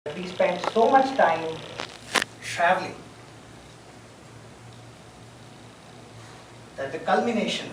We spend so much time traveling that the culmination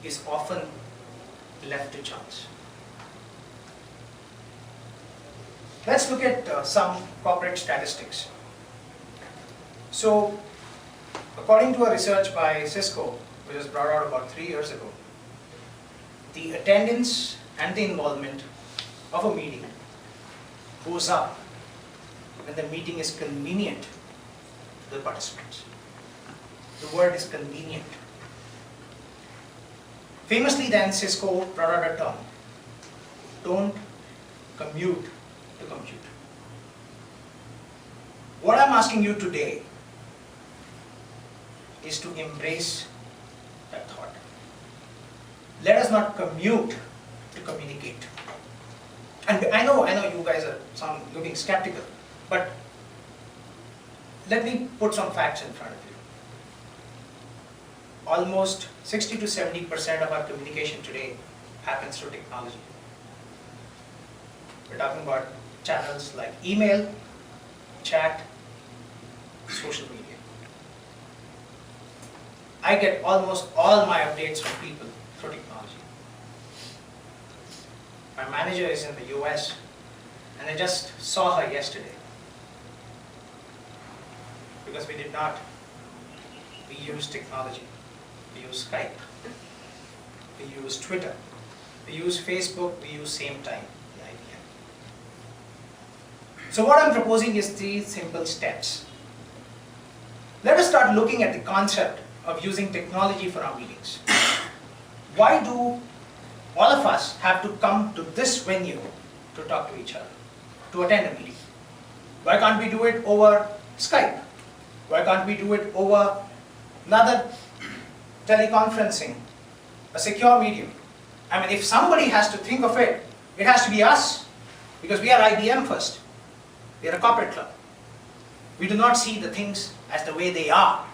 is often left to chance. Let's look at some corporate statistics. So, according to a research by Cisco, which was brought out about 3 years ago, the attendance and the involvement of a meeting goes up when the meeting is convenient to the participants. The word is convenient. Famously then, Cisco brought out a term: don't commute to compute. What I'm asking you today is to embrace that thought. Let us not commute to communicate. And I know you guys are looking skeptical, but let me put some facts in front of you. Almost 60 to 70% of our communication today happens through technology. We're talking about channels like email, chat, social media. I get almost all my updates from people through technology. My manager is in the US, and I just saw her yesterday. Because we use technology. We use Skype. We use Twitter. We use Facebook. We use same time, the IBM. So what I'm proposing is 3 simple steps. Let us start looking at the concept of using technology for our meetings. Why do all of us have to come to this venue to talk to each other, to attend a meeting? Why can't we do it over Skype? Why can't we do it over another teleconferencing, a secure medium? I mean, if somebody has to think of it, it has to be us, because we are IBM first. We are a corporate club. We do not see the things as the way they are.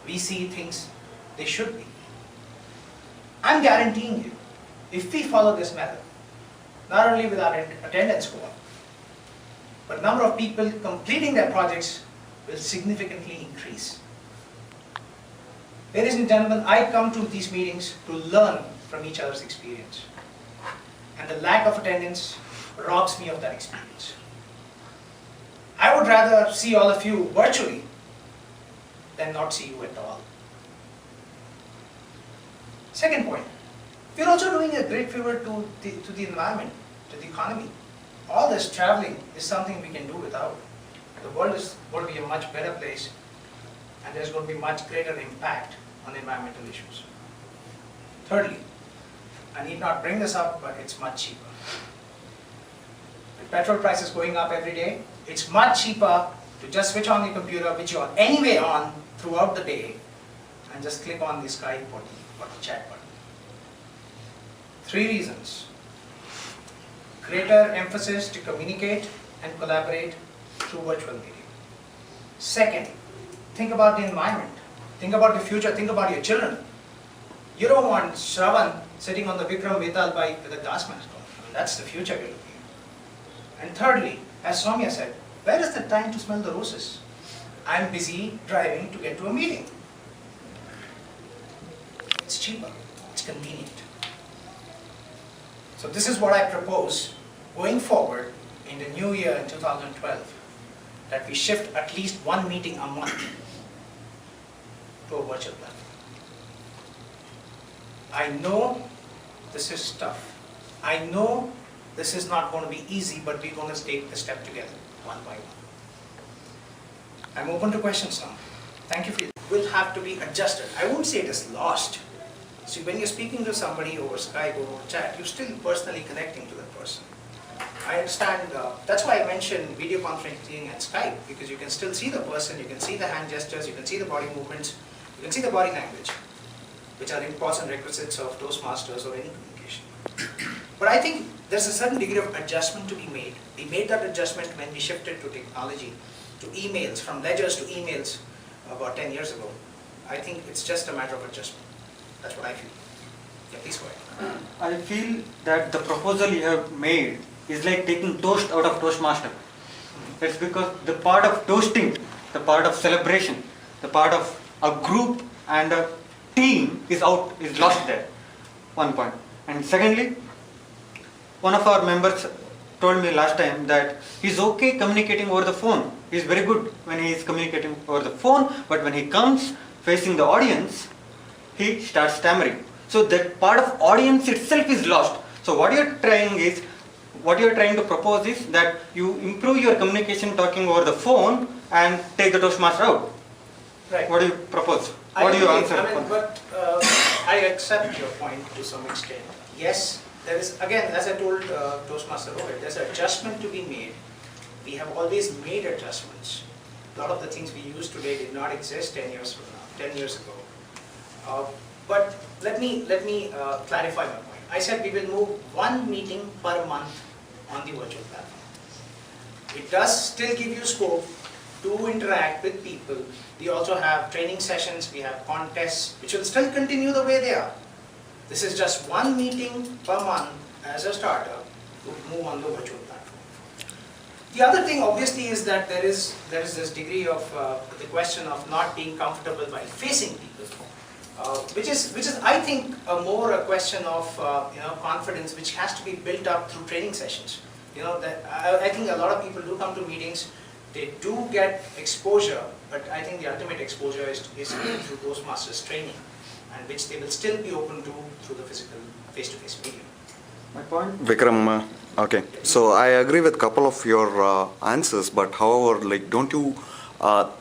We see things they should be. I'm guaranteeing you, if we follow this method, not only will our attendance go up, but number of people completing their projects will significantly increase. Ladies and gentlemen, I come to these meetings to learn from each other's experience. And the lack of attendance robs me of that experience. I would rather see all of you virtually than not see you at all. Second point, we're also doing a great favor to the environment, to the economy. All this traveling is something we can do without. The world is going to be a much better place, and there's going to be much greater impact on environmental issues. Thirdly, I need not bring this up, but it's much cheaper. With petrol prices going up every day, it's much cheaper to just switch on the computer, which you are anyway on throughout the day, and just click on the Skype or the chat button. 3 reasons. Greater emphasis to communicate and collaborate through virtual media. Second, think about the environment. Think about the future. Think about your children. You don't want Shravan sitting on the Vikram Venkateswaran bike with a gas mask on. I mean, that's the future we're looking at. And thirdly, as Soumya said, where is the time to smell the roses? I'm busy driving to get to a meeting. It's cheaper. It's convenient. So this is what I propose going forward in the new year in 2012, that we shift at least 1 meeting a month to a virtual platform. I know this is tough. I know this is not going to be easy, but we're going to take the step together, one by one. I'm open to questions now. Thank you for it. Will have to be adjusted. I won't say it is lost. See, when you're speaking to somebody over Skype or over chat, you're still personally connecting to that person. I understand, that's why I mentioned video conferencing and Skype, because you can still see the person, you can see the hand gestures, you can see the body movements, you can see the body language, which are important requisites of Toastmasters or any communication. But I think there's a certain degree of adjustment to be made. We made that adjustment when we shifted to technology, to emails, from ledgers to emails about 10 years ago. I think it's just a matter of adjustment. That's what I feel. Yeah, please go ahead. I feel that the proposal you have made is like taking toast out of Toastmaster. That's because the part of toasting, the part of celebration, the part of a group and a team is lost there. One point. And secondly, one of our members told me last time that he's okay communicating over the phone. He's very good when he is communicating over the phone, but when he comes facing the audience, he starts stammering. So that part of audience itself is lost. So what you're trying to propose is that you improve your communication talking over the phone and take the Toastmaster out. Right. What do you propose? What do you answer? I accept your point to some extent. Yes, there is, again, as I told Toastmaster Rohit, there's an adjustment to be made. We have always made adjustments. A lot of the things we use today did not exist 10 years ago. But let me clarify my point. I said we will move one meeting per month on the virtual platform. It does still give you scope to interact with people. We also have training sessions, we have contests, which will still continue the way they are. This is just one meeting per month as a starter to move on the virtual platform. The other thing obviously is that there is this degree of the question of not being comfortable while facing people, which is I think more a question of confidence, which has to be built up through training sessions. I think a lot of people do come to meetings, they do get exposure, but I think the ultimate exposure is through Toastmasters training, and which they will still be open to through the physical face-to-face medium. My point? Vikram, okay. So I agree with a couple of your answers, but however, like, don't you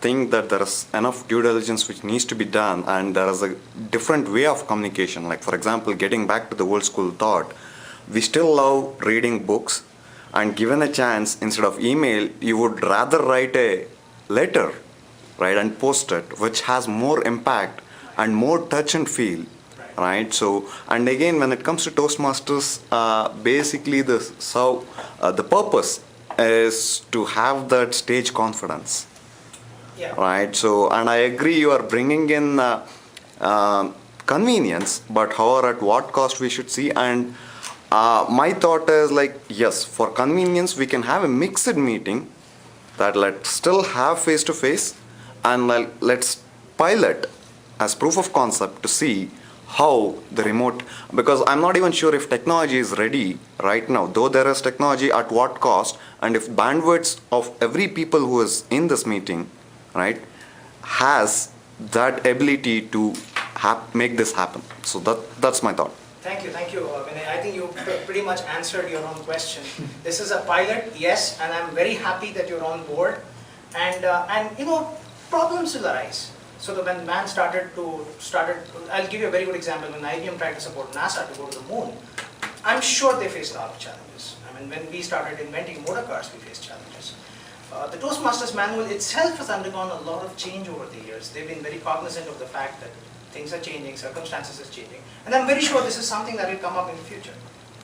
think that there is enough due diligence which needs to be done, and there is a different way of communication? Like, for example, getting back to the old school thought, we still love reading books, and given a chance, instead of email, you would rather write a letter, right, and post it, which has more impact and more touch and feel, right? So, and again, when it comes to Toastmasters, basically the purpose is to have that stage confidence, right? So, and I agree, you are bringing in convenience, but however, at what cost we should see. And my thought is like, yes, for convenience, we can have a mixed meeting that let's still have face-to-face, and let's pilot as proof of concept to see how the remote, because I'm not even sure if technology is ready right now, though there is technology, at what cost, and if bandwidths of every people who is in this meeting, right, has that ability to make this happen. So that's my thought. Thank you, Vinay. I think you pretty much answered your own question. This is a pilot, yes, and I'm very happy that you're on board. And problems will arise. So that when man started, I'll give you a very good example. When IBM tried to support NASA to go to the moon, I'm sure they faced a lot of challenges. I mean, when we started inventing motor cars, we faced challenges. The Toastmasters manual itself has undergone a lot of change over the years. They've been very cognizant of the fact that things are changing, circumstances are changing. And I'm very sure this is something that will come up in the future.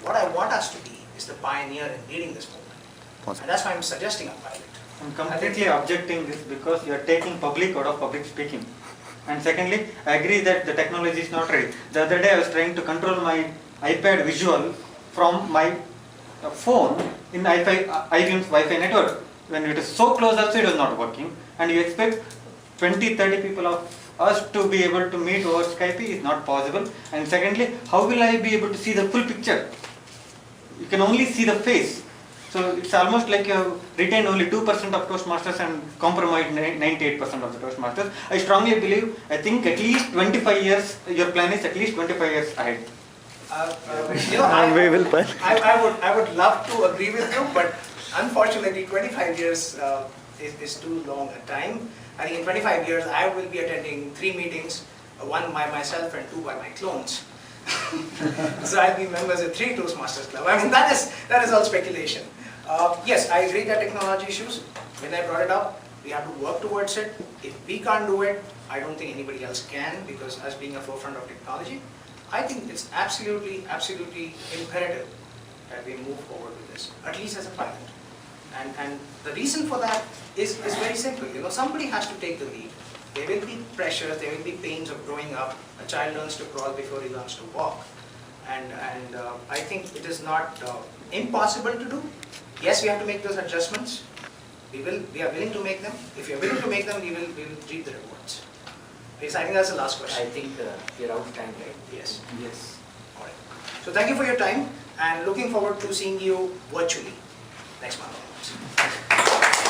What I want us to be is the pioneer in leading this movement. And that's why I'm suggesting a pilot. I'm completely objecting this because you are taking public out of public speaking. And secondly, I agree that the technology is not ready. The other day I was trying to control my iPad visual from my phone in IBM's Wi-Fi network. When it is so close also, it was not working. And you expect 20-30 people of us to be able to meet over Skype is not possible. And secondly, how will I be able to see the full picture? You can only see the face. So it's almost like you have retained only 2% of Toastmasters and compromised 98% of the Toastmasters. I strongly believe, I think at least 25 years, your plan is at least 25 years ahead. I would love to agree with you, but unfortunately 25 years is too long a time. I think in 25 years I will be attending 3 meetings, 1 by myself and 2 by my clones. So I'll be members of 3 Toastmasters Club. I mean, that is all speculation. Yes, I agree that technology issues. When I brought it up, we have to work towards it. If we can't do it, I don't think anybody else can, because us being a forefront of technology, I think it's absolutely imperative that we move forward with this, at least as a pilot. And the reason for that is very simple. Somebody has to take the lead. There will be pressures, there will be pains of growing up. A child learns to crawl before he learns to walk. and I think it is not impossible to do. Yes, we have to make those adjustments. We are willing to make them. If we are willing to make them, we will reap the rewards. Yes, I think that's the last question. I think we're out of time, right? Yes. Yes. All right. So thank you for your time, and looking forward to seeing you virtually next month onwards.